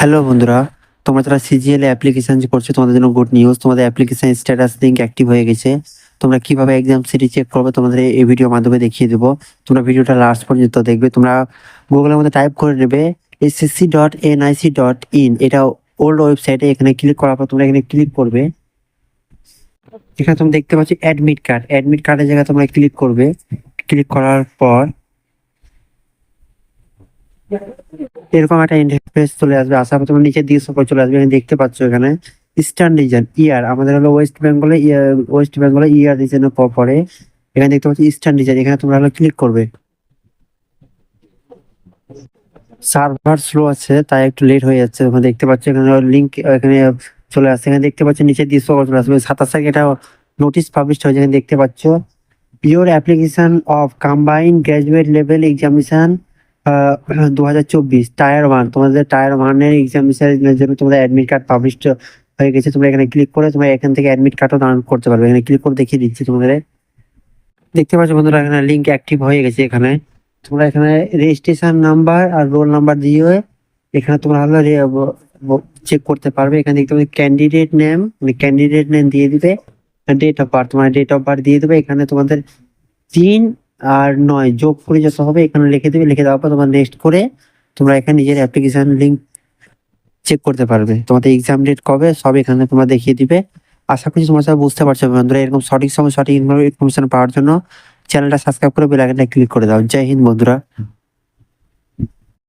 Hello বন্ধুরা, তোমরা যারা সিজিএল অ্যাপ্লিকেশন যে করছো তোমাদের জন্য গুড নিউজ। তোমাদের অ্যাপ্লিকেশন স্ট্যাটাস লিংক অ্যাক্টিভ হয়ে গেছে। তোমরা কিভাবে এক্সাম সিটি চেক করবে তোমাদের এই ভিডিওর মাধ্যমে দেখিয়ে দেবো। তোমরা ভিডিওটা লাস্ট পর্যন্ত দেখবে। তোমরা গুগলের মধ্যে টাইপ করে নেবে ssc.nic.in, এটা ওল্ড ওয়েবসাইটে। এখানে ক্লিক করার পর তোমরা এখানে ক্লিক করবে। এখানে তুমি দেখতে পাচ্ছ অ্যাডমিট কার্ডের জায়গায় তোমরা ক্লিক করবে। ক্লিক করার পর এরকম একটা ইন্টারফেস চলে আসবে। আসার পর তোমার নিচের দিকে সকল চলে আসবে। এখানে দেখতে পাচ্ছ এখানে ইস্টার্ন রিজন ইয়ার, আমাদের হলো ওয়েস্ট বেঙ্গলে ইয়ার রিজনের পরে এখানে দেখতে পাচ্ছ ইস্টার্ন রিজন। এখানে তোমরা হলো ক্লিক করবে। সার্ভার স্লো আছে তাই একটু লেট হয়ে যাচ্ছে। তোমরা দেখতে পাচ্ছ এখানে লিঙ্ক এখানে চলে আসছে। এখানে দেখতে পাচ্ছ নিচের দিকে সকল চলে আসবে। 27 তারিখ এটা নোটিশ পাবলিশ হয়েছে। এখানে দেখতে পাচ্ছ pure application of combined graduate level examination 2024 tyre 1। তোমাদের টায়ার 1 এর এক্সামিনেশনের জন্য তোমাদের অ্যাডমিট কার্ড পাবলিশ হয়ে গেছে। তোমরা এখানে ক্লিক করে তোমরা এখান থেকে অ্যাডমিট কার্ডও ডাউনলোড করতে পারবে। এখানে ক্লিক করে দেখিয়ে দিচ্ছি তোমাদের। দেখতে পাচ্ছ বন্ধুরা এখানে লিঙ্ক অ্যাক্টিভ হয়ে গেছে। এখানে তোমরা এখানে রেজিস্ট্রেশন নাম্বার আর রোল নাম্বার দিয়ে এখানে তোমরা হলো চেক করতে পারবে। এখানে দেখতে পাচ্ছ ক্যান্ডিডেট নেম দিয়ে দিবে। ডেট অফ বার্থ, তোমার ডেট অফ বার্থ দিয়ে দেবে। এখানে তোমাদের 3 আর 9 যোগ করে যত হবে এখানে লিখে দেবে। লিখে দেওয়ার পর তোমার নেক্সট করে তোমরা এখানে নিজের অ্যাপ্লিকেশন লিঙ্ক চেক করতে পারবে। তোমাদের এক্সাম ডেট কবে সব এখানে তোমরা দেখিয়ে দিবে। আশা করছি তোমরা সব বুঝতে পারছো বন্ধুরা। এরকম সঠিক সময় সঠিক ইনফরমেশন পাওয়ার জন্য চ্যানেলটা সাবস্ক্রাইব করে বেল আইকনটা ক্লিক করে দাও। জয় হিন্দ বন্ধুরা।